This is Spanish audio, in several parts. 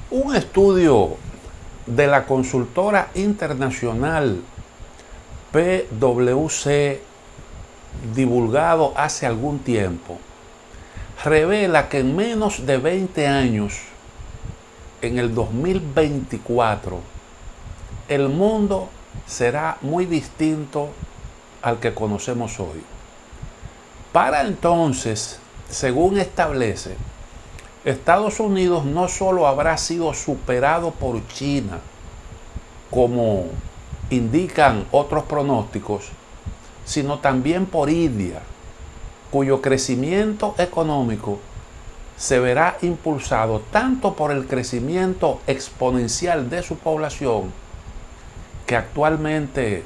Un estudio de la consultora internacional PwC, divulgado hace algún tiempo, revela que en menos de 20 años, en el 2024, el mundo será muy distinto al que conocemos hoy. Para entonces, según establece, Estados Unidos no solo habrá sido superado por China, como indican otros pronósticos, sino también por India, cuyo crecimiento económico se verá impulsado tanto por el crecimiento exponencial de su población, que actualmente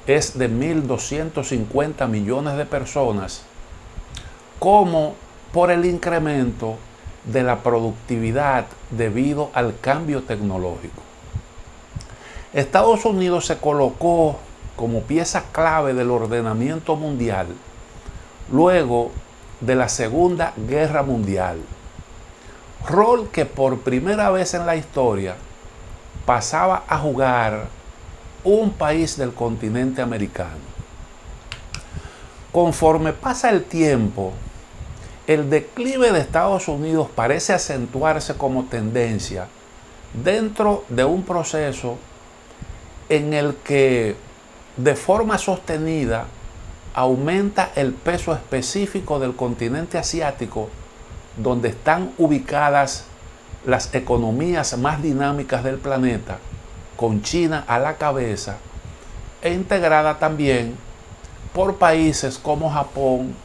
es de 1.250 millones de personas, como por el incremento de la productividad debido al cambio tecnológico. Estados Unidos se colocó como pieza clave del ordenamiento mundial luego de la Segunda Guerra Mundial, rol que por primera vez en la historia pasaba a jugar un país del continente americano. Conforme pasa el tiempo, el declive de Estados Unidos parece acentuarse como tendencia dentro de un proceso en el que de forma sostenida aumenta el peso específico del continente asiático, donde están ubicadas las economías más dinámicas del planeta, con China a la cabeza, e integrada también por países como Japón,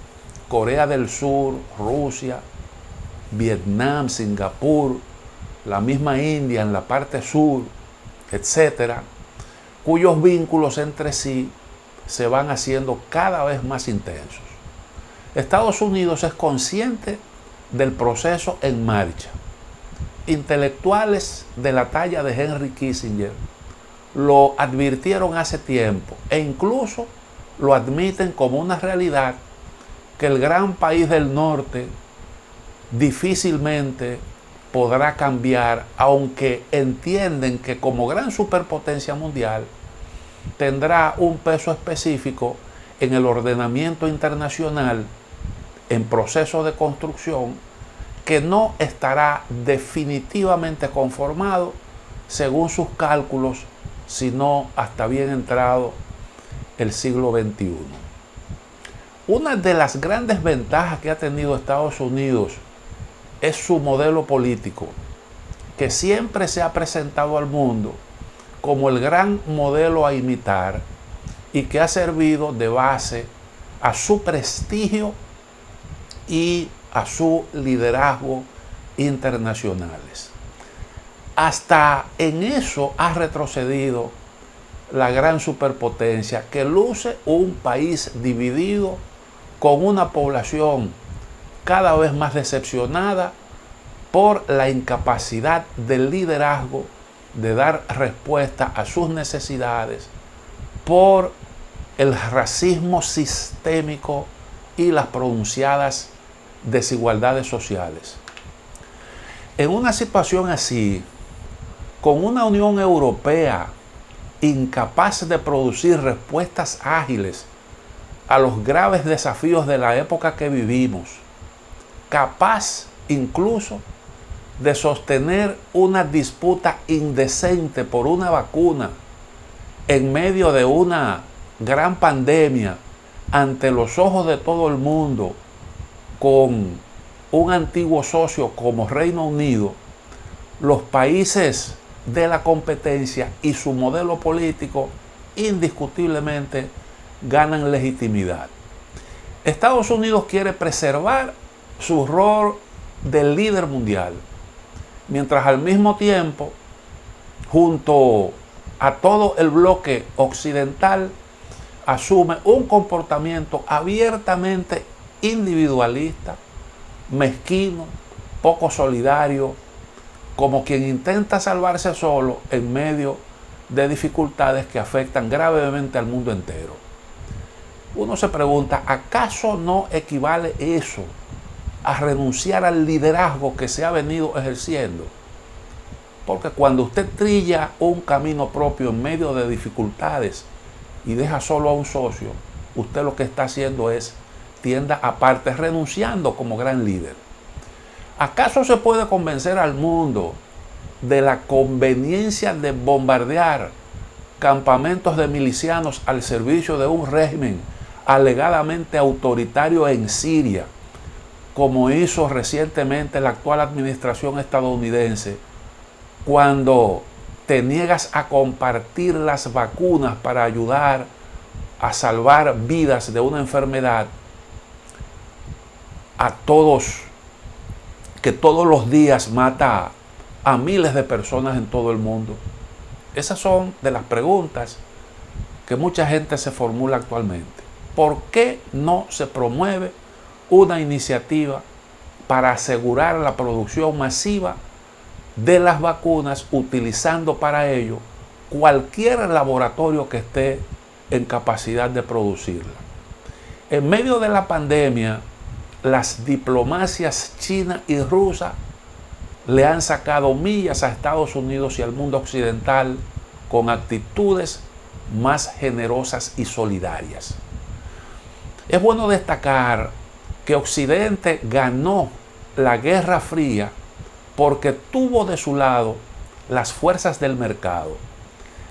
Corea del Sur, Rusia, Vietnam, Singapur, la misma India en la parte sur, etcétera, cuyos vínculos entre sí se van haciendo cada vez más intensos. Estados Unidos es consciente del proceso en marcha. Intelectuales de la talla de Henry Kissinger lo advirtieron hace tiempo e incluso lo admiten como una realidad, que el gran país del norte difícilmente podrá cambiar, aunque entienden que como gran superpotencia mundial tendrá un peso específico en el ordenamiento internacional en proceso de construcción, que no estará definitivamente conformado según sus cálculos, sino hasta bien entrado el siglo XXI. Una de las grandes ventajas que ha tenido Estados Unidos es su modelo político, que siempre se ha presentado al mundo como el gran modelo a imitar y que ha servido de base a su prestigio y a su liderazgo internacionales. Hasta en eso ha retrocedido la gran superpotencia, que luce un país dividido, con una población cada vez más decepcionada por la incapacidad del liderazgo de dar respuesta a sus necesidades, por el racismo sistémico y las pronunciadas desigualdades sociales. En una situación así, con una Unión Europea incapaz de producir respuestas ágiles a los graves desafíos de la época que vivimos, capaz incluso de sostener una disputa indecente por una vacuna en medio de una gran pandemia ante los ojos de todo el mundo, con un antiguo socio como Reino Unido, los países de la competencia y su modelo político indiscutiblemente ganan legitimidad. Estados Unidos quiere preservar su rol de líder mundial, mientras al mismo tiempo, junto a todo el bloque occidental, asume un comportamiento abiertamente individualista, mezquino, poco solidario, como quien intenta salvarse solo en medio de dificultades que afectan gravemente al mundo entero. Uno se pregunta, ¿acaso no equivale eso a renunciar al liderazgo que se ha venido ejerciendo? Porque cuando usted trilla un camino propio en medio de dificultades y deja solo a un socio, usted lo que está haciendo es tienda aparte, renunciando como gran líder. ¿Acaso se puede convencer al mundo de la conveniencia de bombardear campamentos de milicianos al servicio de un régimen alegadamente autoritario en Siria, como hizo recientemente la actual administración estadounidense, cuando te niegas a compartir las vacunas para ayudar a salvar vidas de una enfermedad a todos, que todos los días mata a miles de personas en todo el mundo? Esas son de las preguntas que mucha gente se formula actualmente. ¿Por qué no se promueve una iniciativa para asegurar la producción masiva de las vacunas, utilizando para ello cualquier laboratorio que esté en capacidad de producirla? En medio de la pandemia, las diplomacias china y rusa le han sacado millas a Estados Unidos y al mundo occidental con actitudes más generosas y solidarias. Es bueno destacar que Occidente ganó la Guerra Fría porque tuvo de su lado las fuerzas del mercado.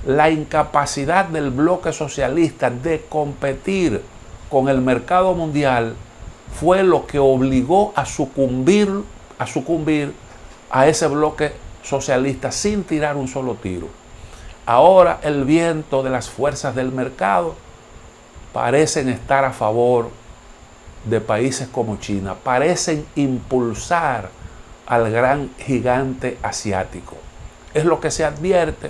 La incapacidad del bloque socialista de competir con el mercado mundial fue lo que obligó a sucumbir a ese bloque socialista sin tirar un solo tiro. Ahora el viento de las fuerzas del mercado parecen estar a favor de países como China, parecen impulsar al gran gigante asiático. Es lo que se advierte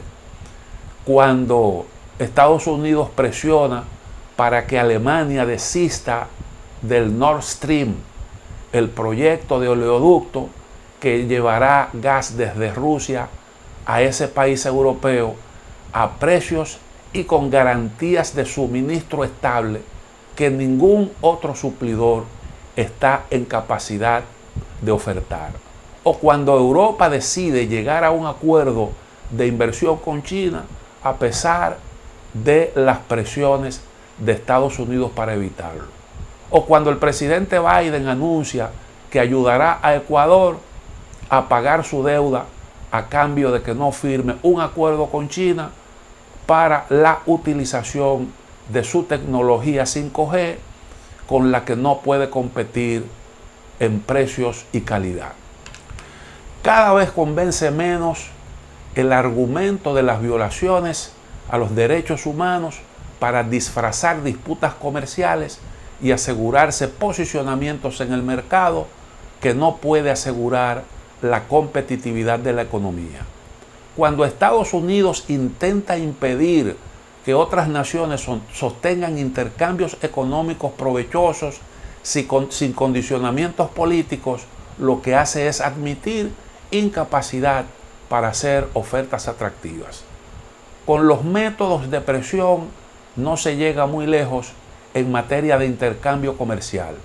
cuando Estados Unidos presiona para que Alemania desista del Nord Stream, el proyecto de oleoducto que llevará gas desde Rusia a ese país europeo a precios y con garantías de suministro estable que ningún otro suplidor está en capacidad de ofertar. O cuando Europa decide llegar a un acuerdo de inversión con China a pesar de las presiones de Estados Unidos para evitarlo. O cuando el presidente Biden anuncia que ayudará a Ecuador a pagar su deuda a cambio de que no firme un acuerdo con China para la utilización de su tecnología 5G con la que no puede competir en precios y calidad. Cada vez convence menos el argumento de las violaciones a los derechos humanos para disfrazar disputas comerciales y asegurarse posicionamientos en el mercado que no puede asegurar la competitividad de la economía. Cuando Estados Unidos intenta impedir que otras naciones sostengan intercambios económicos provechosos sin condicionamientos políticos, lo que hace es admitir incapacidad para hacer ofertas atractivas. Con los métodos de presión no se llega muy lejos en materia de intercambio comercial,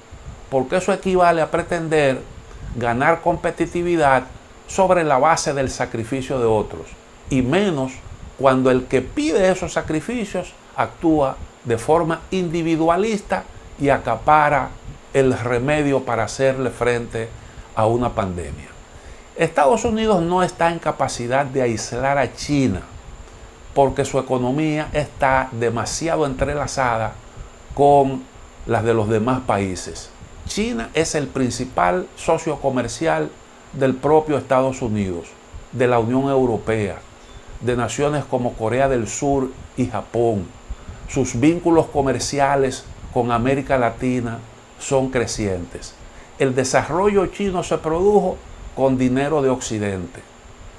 porque eso equivale a pretender ganar competitividad sobre la base del sacrificio de otros, y menos cuando el que pide esos sacrificios actúa de forma individualista y acapara el remedio para hacerle frente a una pandemia. Estados Unidos no está en capacidad de aislar a China porque su economía está demasiado entrelazada con las de los demás países. China es el principal socio comercial del propio Estados Unidos, de la Unión Europea, de naciones como Corea del Sur y Japón. Sus vínculos comerciales con América Latina son crecientes. El desarrollo chino se produjo con dinero de Occidente.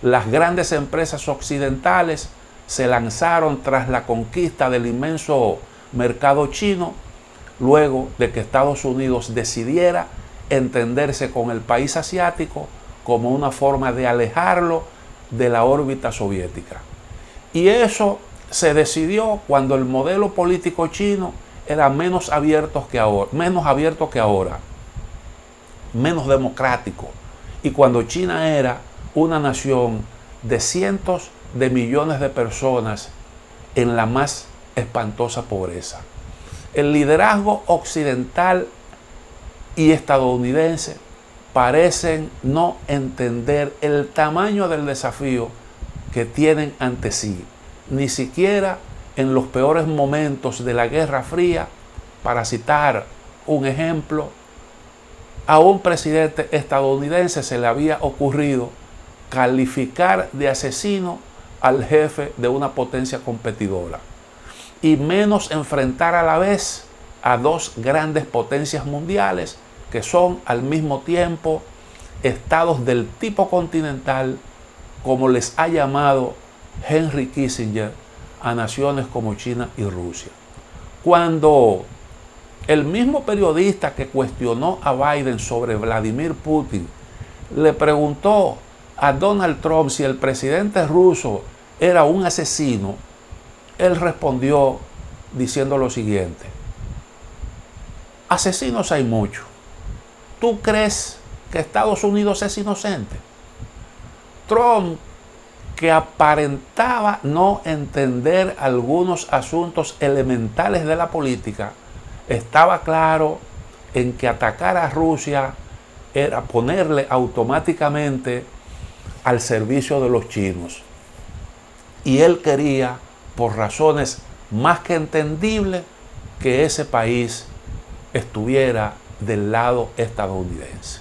Las grandes empresas occidentales se lanzaron tras la conquista del inmenso mercado chino, luego de que Estados Unidos decidiera entenderse con el país asiático como una forma de alejarlo de la órbita soviética. Y eso se decidió cuando el modelo político chino era menos abierto que ahora, menos democrático, y cuando China era una nación de cientos de millones de personas en la más espantosa pobreza. El liderazgo occidental y estadounidense parecen no entender el tamaño del desafío que tienen ante sí, ni siquiera en los peores momentos de la Guerra Fría. Para citar un ejemplo, a un presidente estadounidense se le había ocurrido calificar de asesino al jefe de una potencia competidora, y menos enfrentar a la vez a dos grandes potencias mundiales que son al mismo tiempo estados del tipo continental, como les ha llamado Henry Kissinger a naciones como China y Rusia. Cuando el mismo periodista que cuestionó a Biden sobre Vladimir Putin le preguntó a Donald Trump si el presidente ruso era un asesino, él respondió diciendo lo siguiente: asesinos hay muchos. ¿Tú crees que Estados Unidos es inocente? Trump, que aparentaba no entender algunos asuntos elementales de la política, estaba claro en que atacar a Rusia era ponerle automáticamente al servicio de los chinos. Y él quería, por razones más que entendibles, que ese país estuviera del lado estadounidense.